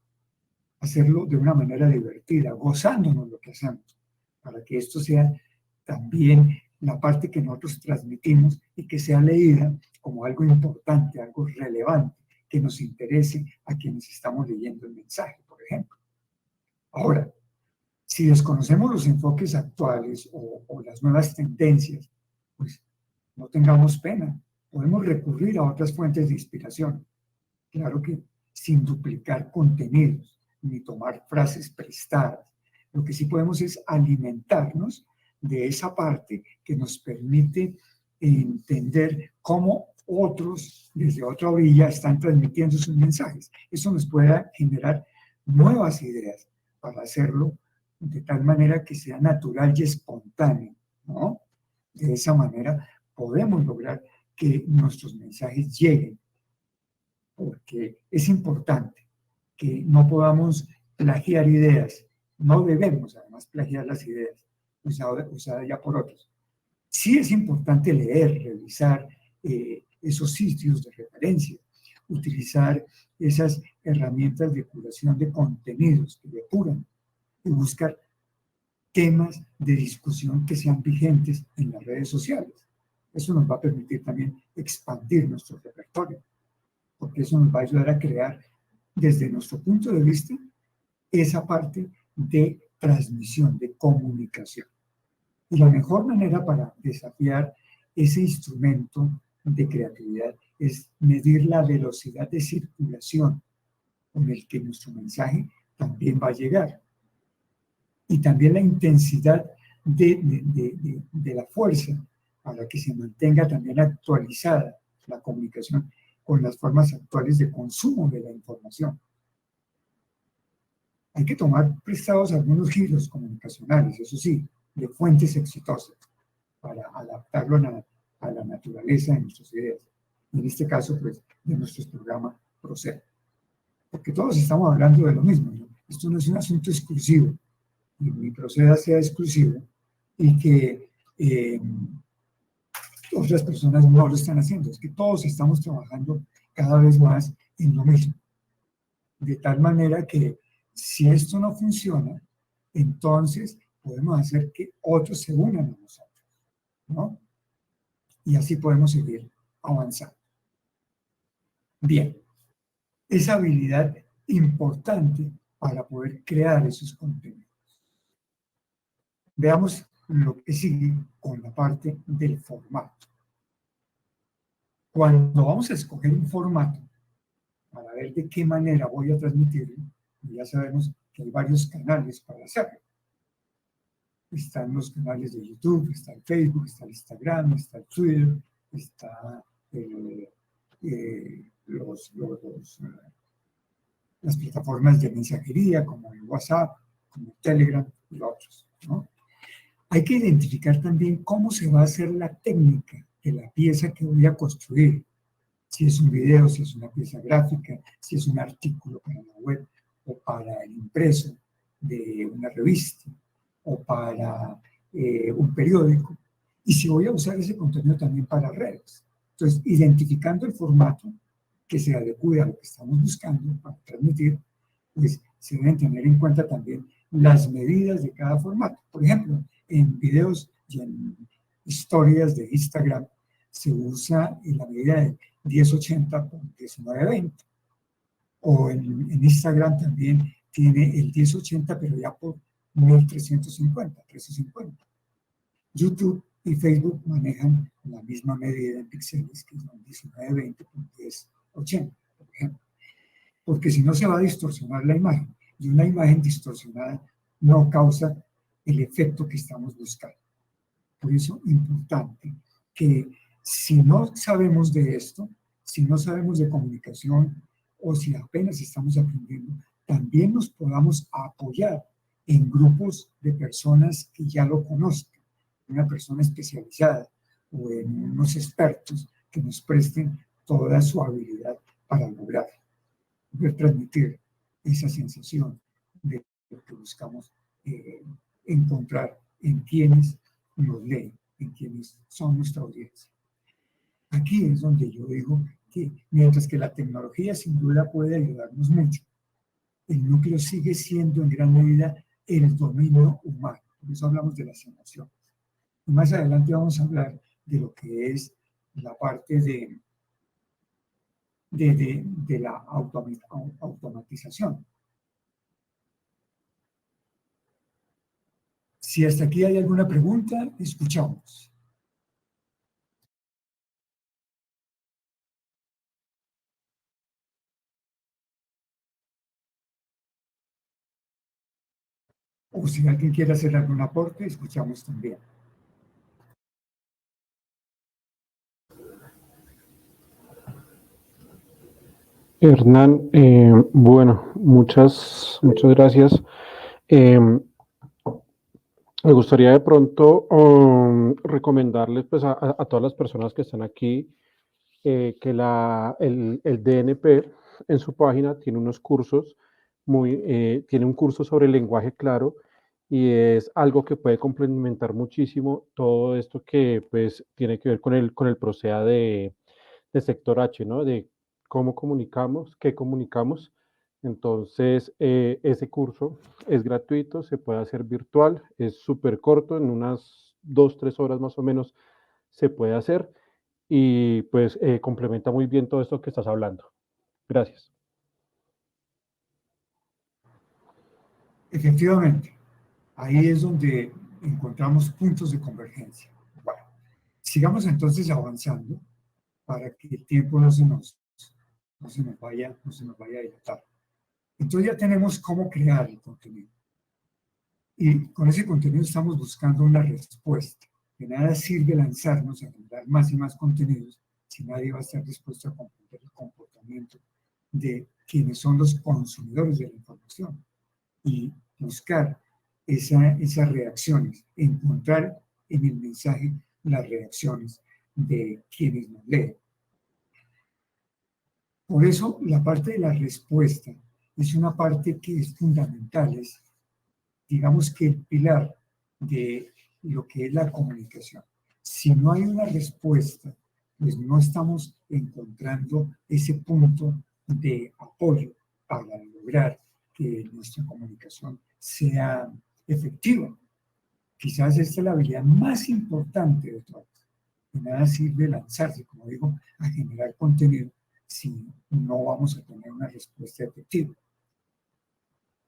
B: Hacerlo de una manera divertida, gozándonos lo que hacemos, para que esto sea también la parte que nosotros transmitimos y que sea leída como algo importante, algo relevante, que nos interese a quienes estamos leyendo el mensaje, por ejemplo. Ahora, si desconocemos los enfoques actuales o las nuevas tendencias, pues no tengamos pena. Podemos recurrir a otras fuentes de inspiración. Claro que sin duplicar contenidos, ni tomar frases prestadas. Lo que sí podemos es alimentarnos de esa parte que nos permite entender cómo otros desde otra orilla están transmitiendo sus mensajes. Eso nos puede generar nuevas ideas para hacerlo de tal manera que sea natural y espontáneo, ¿no? De esa manera podemos lograr que nuestros mensajes lleguen, porque es importante que no podamos plagiar ideas, no debemos además plagiar las ideas usadas ya por otros. Sí es importante leer, revisar esos sitios de referencia, utilizar esas herramientas de curación de contenidos que depuran y buscar temas de discusión que sean vigentes en las redes sociales. Eso nos va a permitir también expandir nuestro repertorio, porque eso nos va a ayudar a crear, desde nuestro punto de vista, esa parte de transmisión, de comunicación. Y la mejor manera para desafiar ese instrumento de creatividad es medir la velocidad de circulación con el que nuestro mensaje también va a llegar. Y también la intensidad de la fuerza para que se mantenga también actualizada la comunicación con las formas actuales de consumo de la información. Hay que tomar prestados algunos giros comunicacionales, eso sí, de fuentes exitosas, para adaptarlo a la naturaleza de nuestras ideas. Y en este caso, pues, de nuestros programas Proceda. Porque todos estamos hablando de lo mismo, ¿no? Esto no es un asunto exclusivo, y mi Proceda sea exclusivo, y que otras personas no lo están haciendo. Es que todos estamos trabajando cada vez más en lo mismo. De tal manera que si esto no funciona, entonces podemos hacer que otros se unan a nosotros, ¿no? Y así podemos seguir avanzando. Bien, esa habilidad importante para poder crear esos contenidos. Veamos lo que sigue con la parte del formato. Cuando vamos a escoger un formato para ver de qué manera voy a transmitirlo, ya sabemos que hay varios canales para hacerlo. Están los canales de YouTube, está el Facebook, está el Instagram, está el Twitter, está las plataformas de mensajería como el WhatsApp, como el Telegram y otros, ¿no? Hay que identificar también cómo se va a hacer la técnica de la pieza que voy a construir. Si es un video, si es una pieza gráfica, si es un artículo para la web o para el impreso de una revista o para un periódico. Y si voy a usar ese contenido también para redes. Entonces, identificando el formato que se adecue a lo que estamos buscando para transmitir, pues se deben tener en cuenta también las medidas de cada formato. Por ejemplo, en videos y en historias de Instagram se usa en la medida de 1080 por 1920. O en Instagram también tiene el 1080, pero ya por 1350, 1350. YouTube y Facebook manejan la misma medida en píxeles, que son 1920 por 1080, por ejemplo. Porque si no se va a distorsionar la imagen, y una imagen distorsionada no causa el efecto que estamos buscando. Por eso es importante que si no sabemos de esto, si no sabemos de comunicación o si apenas estamos aprendiendo, también nos podamos apoyar en grupos de personas que ya lo conozcan, una persona especializada o en unos expertos que nos presten toda su habilidad para lograr transmitir esa sensación de lo que buscamos encontrar en quienes nos leen, en quienes son nuestra audiencia. Aquí es donde yo digo que mientras que la tecnología sin duda puede ayudarnos mucho, el núcleo sigue siendo en gran medida el dominio humano. Por eso hablamos de las emociones. Y más adelante vamos a hablar de lo que es la parte de la automatización. Si hasta aquí hay alguna pregunta, escuchamos. O si alguien quiere hacer algún aporte, escuchamos también.
D: Hernán, bueno, muchas gracias. Me gustaría de pronto recomendarles pues, a todas las personas que están aquí que el DNP en su página tiene unos cursos, tiene un curso sobre el lenguaje claro y es algo que puede complementar muchísimo todo esto que pues, tiene que ver con el proceso de sector H, ¿no? De cómo comunicamos, qué comunicamos. Entonces, ese curso es gratuito, se puede hacer virtual, es súper corto, en unas 2-3 horas más o menos se puede hacer y pues complementa muy bien todo esto que estás hablando. Gracias.
B: Efectivamente, ahí es donde encontramos puntos de convergencia. Bueno, sigamos entonces avanzando para que el tiempo no se nos vaya a dilatar. Entonces ya tenemos cómo crear el contenido. Y con ese contenido estamos buscando una respuesta. De nada sirve lanzarnos a generar más y más contenidos si nadie va a estar dispuesto a comprender el comportamiento de quienes son los consumidores de la información y buscar esas reacciones, encontrar en el mensaje las reacciones de quienes nos leen. Por eso la parte de la respuesta es una parte que es fundamental, es digamos que el pilar de lo que es la comunicación. Si no hay una respuesta, pues no estamos encontrando ese punto de apoyo para lograr que nuestra comunicación sea efectiva. Quizás esta es la habilidad más importante de todas. De nada sirve lanzarse, como digo, a generar contenido si no vamos a tener una respuesta efectiva.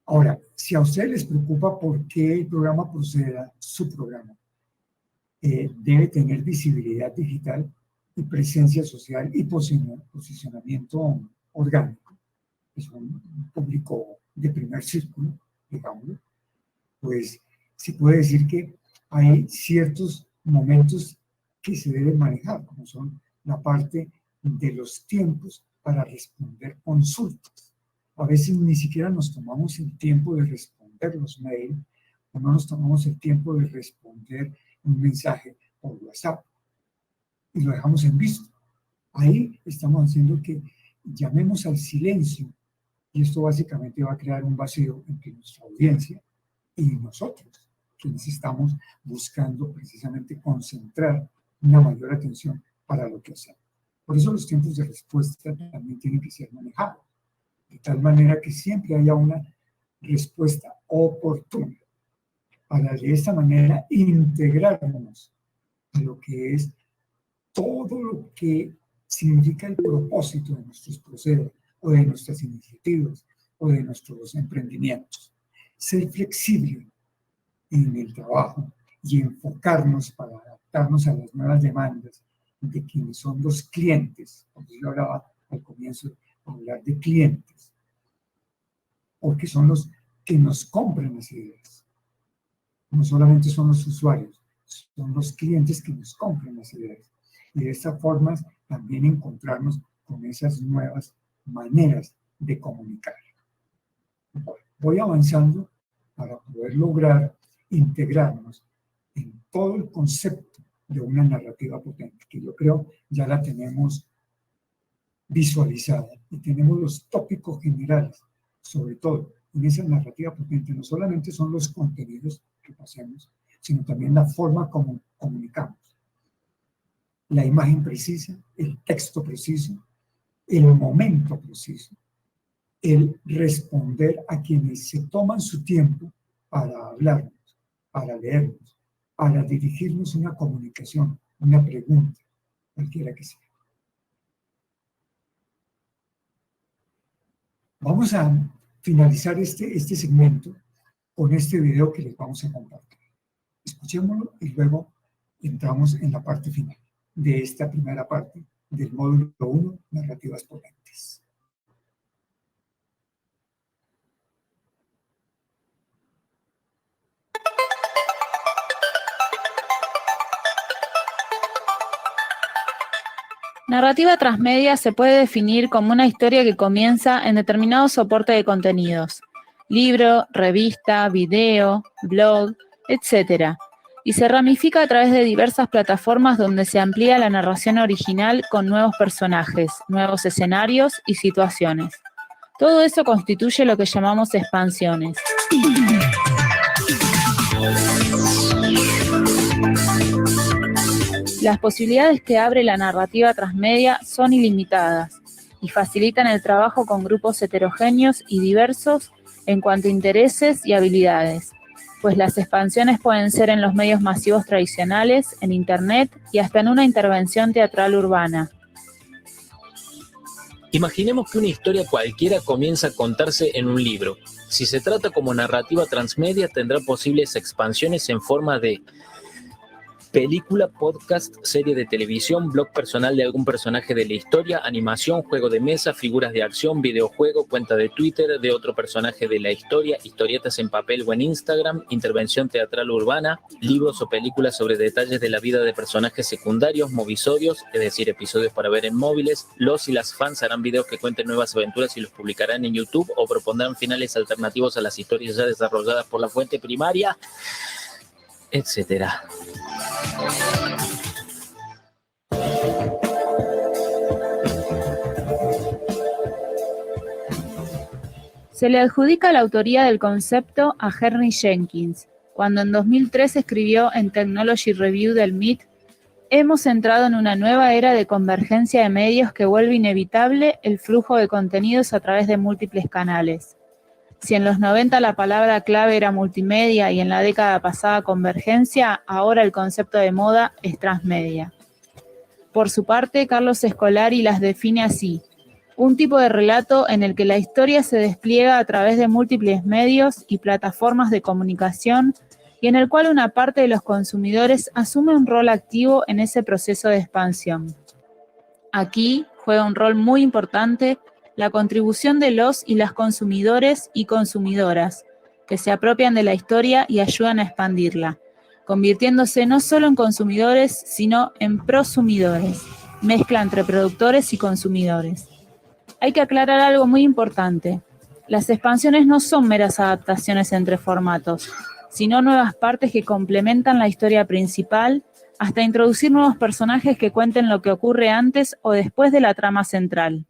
B: Ahora, si a ustedes les preocupa por qué el programa Proceda, su programa, debe tener visibilidad digital y presencia social y posicionamiento orgánico, es un público de primer círculo, digámoslo, pues se puede decir que hay ciertos momentos que se deben manejar, como son la parte de los tiempos para responder consultas. A veces ni siquiera nos tomamos el tiempo de responder los mails, o no nos tomamos el tiempo de responder un mensaje por WhatsApp y lo dejamos en visto. Ahí estamos haciendo que llamemos al silencio, y esto básicamente va a crear un vacío entre nuestra audiencia y nosotros, quienes estamos buscando precisamente concentrar una mayor atención para lo que hacemos. Por eso los tiempos de respuesta también tienen que ser manejados, de tal manera que siempre haya una respuesta oportuna, para de esta manera integrarnos a lo que es todo lo que significa el propósito de nuestros procesos, o de nuestras iniciativas, o de nuestros emprendimientos. Ser flexible en el trabajo y enfocarnos para adaptarnos a las nuevas demandas de quienes son los clientes, porque yo hablaba al comienzo de hablar de clientes, porque son los que nos compran las ideas. No solamente son los usuarios, son los clientes que nos compran las ideas. Y de esta forma también encontrarnos con esas nuevas maneras de comunicar. Voy avanzando para poder lograr integrarnos en todo el concepto de una narrativa potente, que yo creo ya la tenemos visualizada y tenemos los tópicos generales, sobre todo en esa narrativa potente. No solamente son los contenidos que pasemos, sino también la forma como comunicamos. La imagen precisa, el texto preciso, el momento preciso, el responder a quienes se toman su tiempo para hablarnos, para leernos, para dirigirnos una comunicación, una pregunta, cualquiera que sea. Vamos a finalizar este segmento con este video que les vamos a compartir. Escuchémoslo y luego entramos en la parte final de esta primera parte del módulo 1, narrativas potentes.
F: Narrativa transmedia se puede definir como una historia que comienza en determinado soporte de contenidos, libro, revista, video, blog, etc., y se ramifica a través de diversas plataformas donde se amplía la narración original con nuevos personajes, nuevos escenarios y situaciones. Todo eso constituye lo que llamamos expansiones. Las posibilidades que abre la narrativa transmedia son ilimitadas y facilitan el trabajo con grupos heterogéneos y diversos en cuanto a intereses y habilidades, pues las expansiones pueden ser en los medios masivos tradicionales, en Internet y hasta en una intervención teatral urbana.
G: Imaginemos que una historia cualquiera comienza a contarse en un libro. Si se trata como narrativa transmedia, tendrá posibles expansiones en forma de película, podcast, serie de televisión, blog personal de algún personaje de la historia, animación, juego de mesa, figuras de acción, videojuego, cuenta de Twitter de otro personaje de la historia, historietas en papel o en Instagram, intervención teatral urbana, libros o películas sobre detalles de la vida de personajes secundarios, movisodios, es decir, episodios para ver en móviles. Los y las fans harán videos que cuenten nuevas aventuras y los publicarán en YouTube o propondrán finales alternativos a las historias ya desarrolladas por la fuente primaria, etcétera.
F: Se le adjudica la autoría del concepto a Henry Jenkins, cuando en 2003 escribió en Technology Review del MIT: hemos entrado en una nueva era de convergencia de medios que vuelve inevitable el flujo de contenidos a través de múltiples canales. Si en los 90 la palabra clave era multimedia y en la década pasada convergencia, ahora el concepto de moda es transmedia. Por su parte, Carlos Scolari las define así: un tipo de relato en el que la historia se despliega a través de múltiples medios y plataformas de comunicación y en el cual una parte de los consumidores asume un rol activo en ese proceso de expansión. Aquí juega un rol muy importante la contribución de los y las consumidores y consumidoras, que se apropian de la historia y ayudan a expandirla, convirtiéndose no solo en consumidores, sino en prosumidores, mezcla entre productores y consumidores. Hay que aclarar algo muy importante. Las expansiones no son meras adaptaciones entre formatos, sino nuevas partes que complementan la historia principal, hasta introducir nuevos personajes que cuenten lo que ocurre antes o después de la trama central.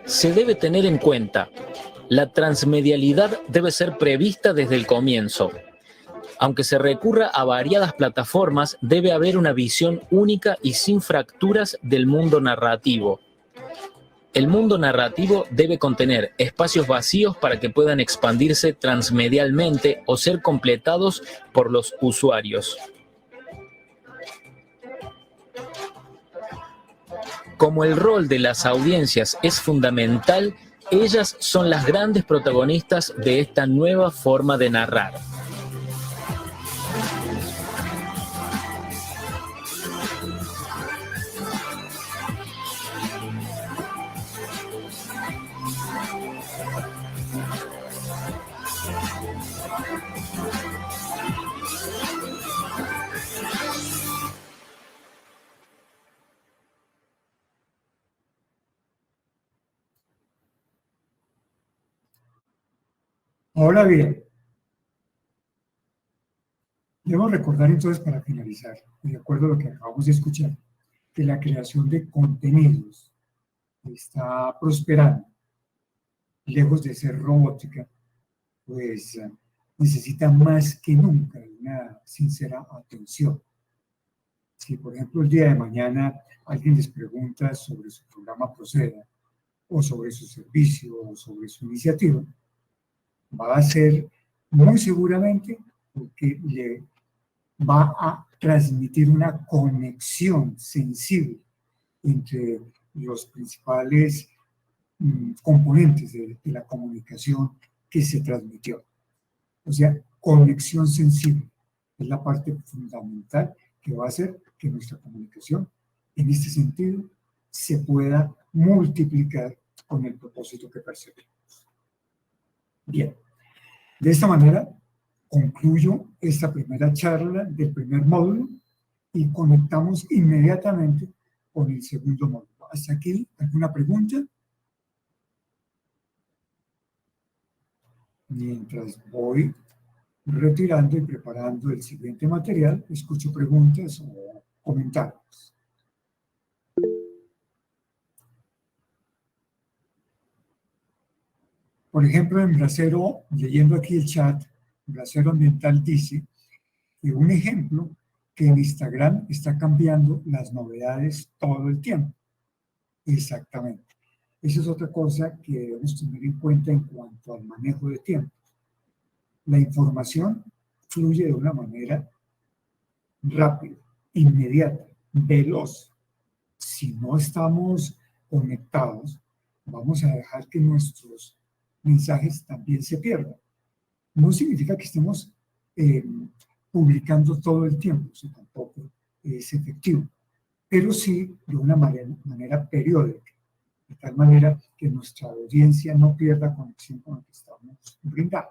G: Se debe tener en cuenta, la transmedialidad debe ser prevista desde el comienzo. Aunque se recurra a variadas plataformas, debe haber una visión única y sin fracturas del mundo narrativo. El mundo narrativo debe contener espacios vacíos para que puedan expandirse transmedialmente o ser completados por los usuarios. Como el rol de las audiencias es fundamental, ellas son las grandes protagonistas de esta nueva forma de narrar.
B: Ahora bien, debo recordar entonces para finalizar, de acuerdo a lo que acabamos de escuchar, que la creación de contenidos está prosperando, lejos de ser robótica, pues necesita más que nunca una sincera atención. Si, por ejemplo, el día de mañana alguien les pregunta sobre su programa Proceda, o sobre su servicio, o sobre su iniciativa, va a ser muy seguramente porque le va a transmitir una conexión sensible entre los principales componentes de la comunicación que se transmitió. O sea, conexión sensible es la parte fundamental que va a hacer que nuestra comunicación, en este sentido, se pueda multiplicar con el propósito que perseguimos. Bien, de esta manera concluyo esta primera charla del primer módulo y conectamos inmediatamente con el segundo módulo. ¿Hasta aquí alguna pregunta? Mientras voy retirando y preparando el siguiente material, escucho preguntas o comentarios. Por ejemplo, en Bracero, leyendo aquí el chat, Bracero Ambiental dice que un ejemplo que en Instagram está cambiando las novedades todo el tiempo. Exactamente. Esa es otra cosa que debemos tener en cuenta en cuanto al manejo de tiempo. La información fluye de una manera rápida, inmediata, veloz. Si no estamos conectados, vamos a dejar que nuestros mensajes también se pierdan. No significa que estemos publicando todo el tiempo, eso tampoco es efectivo, pero sí de una manera periódica, de tal manera que nuestra audiencia no pierda conexión con lo que estamos brindando.